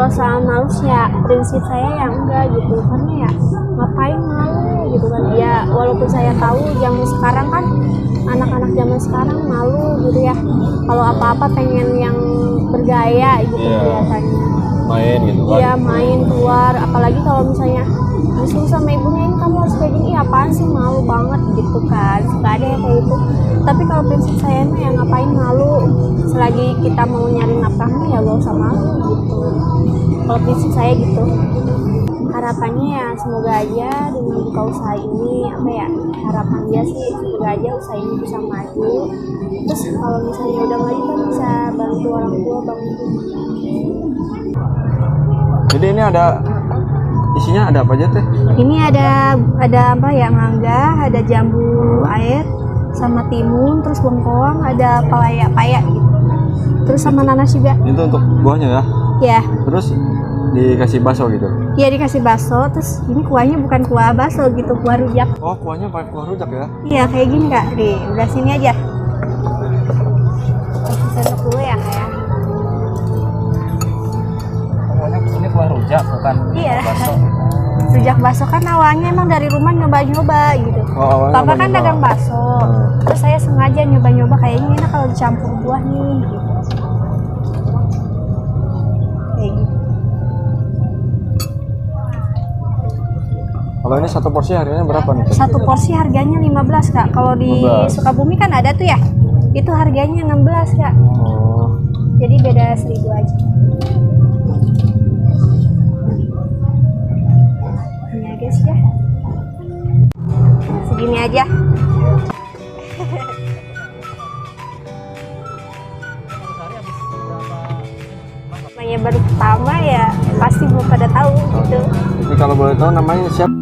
Kalau soal malu ya prinsip saya ya enggak gitu, karena ya ngapain malu gitu kan. Ya walaupun saya tahu zaman sekarang kan anak-anak zaman sekarang malu gitu ya, kalau apa-apa pengen yang bergaya gitu kelihatannya, main gitu kan. Iya main keluar, apalagi kalau misalnya disuruh sama ibunya ini kamu harus kayak gini, apaan sih, malu banget gitu kan, suka ada ya kayak itu. Tapi kalau prinsip saya mah ya ngapain malu, selagi kita mau nyari nafkahnya ya gak usah malu gitu. Kalau prinsip saya gitu. Harapannya ya semoga aja dengan buka usaha ini apa ya, harapan dia sih semoga aja usaha ini bisa maju. Terus kalau misalnya udah maju kan bisa bantu orang tua bangun. Jadi ini ada isinya ada apa aja teh? Ini ada apa ya, mangga, ada jambu air, sama timun, terus bengkoang, ada paya gitu. Terus sama nanas juga. Itu untuk buahnya ya? Ya. Terus dikasih bakso gitu? Iya dikasih bakso, terus ini kuahnya bukan kuah bakso gitu, kuah rujak. Oh kuahnya pakai kuah rujak ya? Iya kayak gini kak, nih udah sini aja. Kasih sendok dulu ya kak ya. Pokoknya ini kuah rujak bukan bakso. Rujak bakso kan awalnya emang dari rumah nyoba-nyoba gitu. Papa kan dagang bakso, terus saya sengaja nyoba-nyoba kayaknya enak kalau dicampur buah nih gitu. Kayak gitu. Kalau ini satu porsi harganya berapa nih? Satu porsi harganya 15 kak. Kalau di 15. Sukabumi kan ada tuh ya, itu harganya 16 kak. Oh. Jadi beda 1.000 aja. Ini ya guys ya. Segini aja. Namanya baru pertama ya pasti belum pada tahu gitu. Jadi kalau boleh tahu namanya siapa?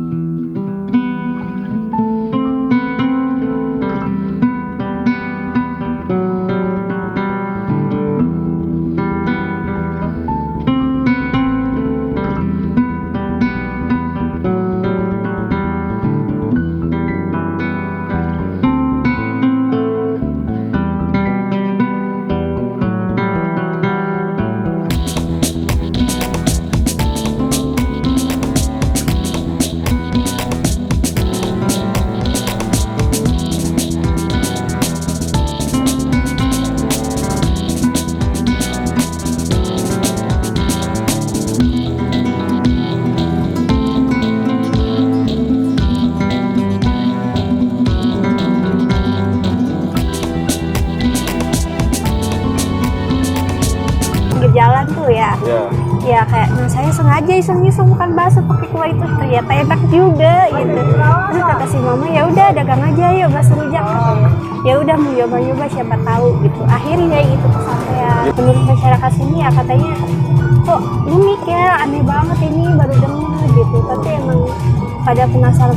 Jalan tuh ya. Ya kayak nah saya sengaja iseng-iseng bukan bakso pakai kuah itu, ternyata enak juga gitu. Terus kata si mama ya udah dagang aja yuk bakso rujak katanya. Ya udah mau nyoba-nyoba siapa tahu gitu. Akhirnya gitu kesampaian. Menurut masyarakat sini ya katanya kok unik ya, aneh banget ini baru dengar gitu. Tapi emang pada penasaran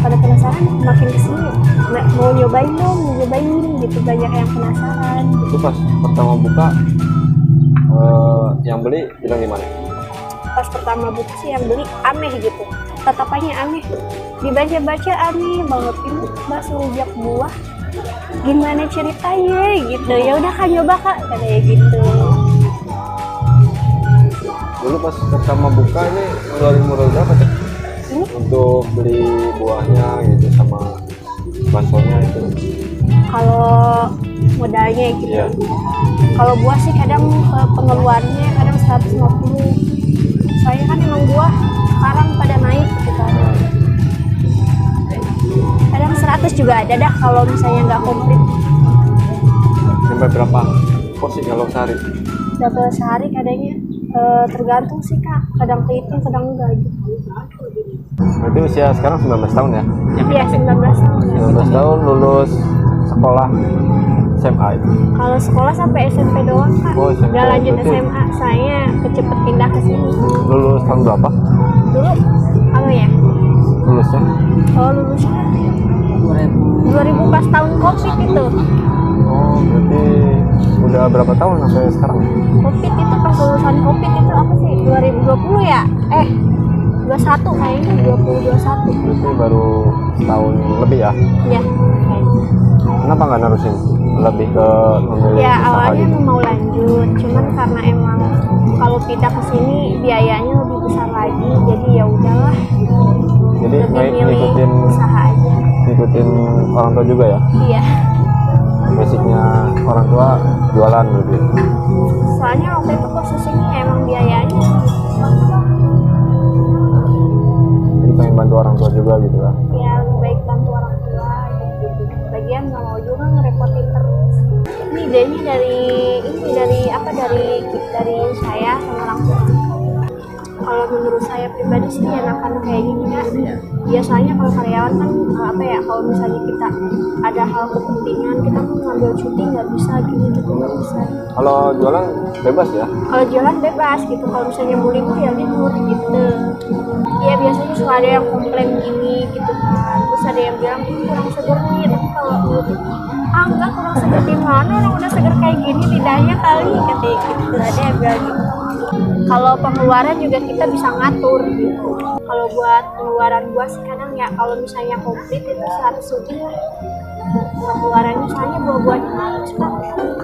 makin kesini mau nyobain dong, mau nyobain gitu, banyak yang penasaran. Itu pas pertama buka yang beli bilang gimana? Pas pertama buka sih yang beli aneh gitu, tatapannya aneh, dibaca-baca aneh banget, ini bakso rujak buah gimana ceritanya gitu. Ya udah kan nyoba kak katanya gitu. Dulu pas pertama buka ini ngeluarin modal berapa cek? Untuk beli buahnya gitu sama baksonya itu? Kalau modalnya gitu kalau buah sih kadang pengeluarannya kadang 150. Saya kan emang buah sekarang pada naik gitu kan, kadang 100 juga ada dah kalau misalnya nggak komplit. Sampai berapa porsi kalau sehari? Dapat sehari kadangnya tergantung sih kak, kadang kehitung kadang enggak gitu. Berarti usia sekarang 19 tahun ya? Iya 19 tahun. 19 tahun lulus sekolah SMA itu? Kalau sekolah sampai SMP doang kak. Oh, SMP. Nggak lanjut Berarti SMA, saya kecepet pindah ke sini. lulus tahun berapa? Dulu apa ya? Lulusnya? Oh lulusnya 2000 pas tahun COVID itu. Oh berarti udah berapa tahun sampai sekarang? COVID itu pas lulusan COVID itu apa sih? 2020 ya? 21 kayaknya, 2021. Berarti baru tahun lebih ya? Iya. Kenapa nggak nerusin? Lebih ke memilih Ya usaha awalnya gitu? mau lanjut, cuman karena emang kalau pindah ke sini biayanya lebih besar lagi, jadi ya udahlah gitu. Jadi Lebih milih ngikutin usaha aja. ngikutin orang tua juga ya. Iya. Basicnya orang tua jualan gitu. Soalnya waktu itu posisinya emang biayanya. Jadi pengen bantu orang tua juga gitu kan. Ya lebih baik bantu orang tua gitu. Lagian nggak mau juga ngerepotin terus. Ini idenya dari saya sama orang tua. Kalau menurut saya pribadi sih enakan kayak gini kan. Biasanya kalau karyawan kan kalau misalnya kita ada hal kepentingan kita mau ngambil cuti nggak bisa gitu nggak bisa. Kalau jualan bebas ya. Kalau jualan bebas gitu, kalau misalnya mau libur ya libur gitu. Iya biasanya suka ada yang komplain gini gitu kan, terus ada yang bilang ini kurang seger nih, tapi kalau menurut enggak kurang seger di mana, orang udah seger kayak gini lidahnya kali katanya gitu, ada yang bilang gitu. Kalau pengeluaran juga kita bisa ngatur gitu. Kalau buat pengeluaran gua sih kadang ya kalau misalnya komplit itu 100 lebih lah pengeluarannya, soalnya buah-buahnya harus kan.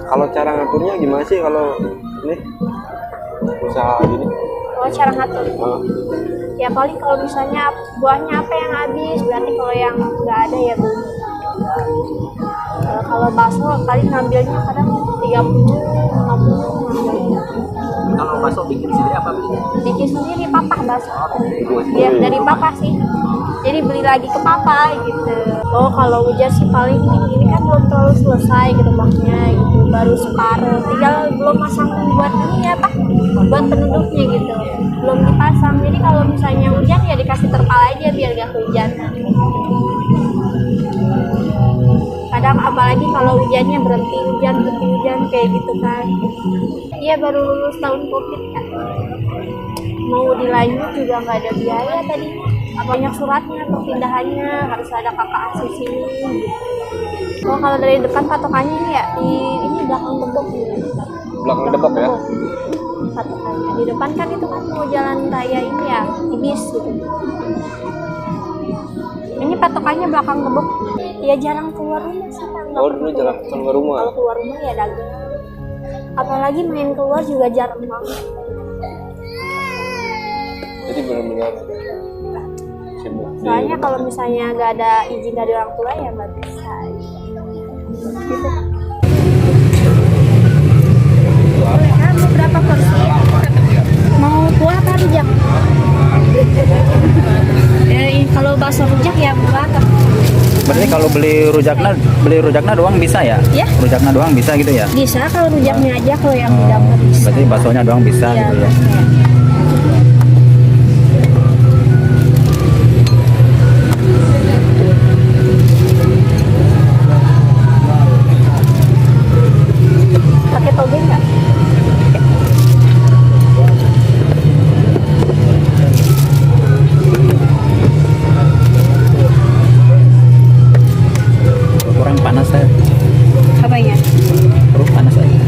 Kalau cara ngaturnya gimana sih kalau ini usaha gini? Kalau cara ngatur Nah, ya paling kalau misalnya buahnya apa yang habis berarti kalau yang nggak ada ya beli. Kalau bakso kali ngambilnya kadang 30 50 ngambilnya. Kalau bakso bikin sendiri apa beli? Bikin sendiri papa bakso. Ya dari papa sih. Jadi beli lagi ke papa gitu. Oh kalau hujan sih paling ini kan belum terlalu selesai gerobaknya gitu, baru separuh. Tinggal belum masang buat ini ya pak, buat penutupnya gitu. Belum dipasang. Jadi kalau misalnya hujan ya dikasih terpal aja biar gak hujan. Kadang apalagi kalau hujannya berhenti hujan kayak gitu kan. Iya baru lulus tahun covid kan. Mau dilanjut juga nggak ada biaya tadinya. Banyak suratnya perpindahannya harus ada kakak asuh sini gitu. Oh kalau dari depan patokannya ini ya di ini belakang Depok gitu. belakang Depok ya. Patokannya di depan kan itu kan mau jalan raya ini ya di bis gitu. Ini patokannya belakang Depok. Ya jarang keluar rumah sih kan. Oh dulu jarang keluar rumah. Kalau keluar rumah ya dagang. Apalagi main keluar juga jarang banget. Jadi benar-benar sibuk. Soalnya kalau misalnya nggak ada izin dari orang tua ya nggak bisa. Gitu. Kamu berapa porsi? Mau kuah apa rujak? Kalau bakso rujak ya buat. Berarti kalau beli rujaknya doang bisa ya? Ya. Rujaknya doang bisa gitu ya? Bisa kalau rujaknya aja, kalau yang di dapur bisa. Berarti baksonya doang bisa Iya, gitu ya? bisa. Pakai toge nggak? Kurang panas ya? Apanya? Perut panas aja.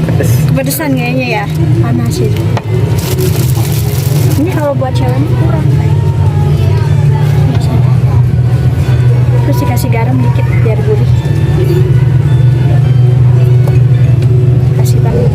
Pedes. Pedesan kayaknya ya, panas itu. Ini kalau buat ceweknya kurang kayak. Terus dikasih garam dikit biar gurih. Kasih banget.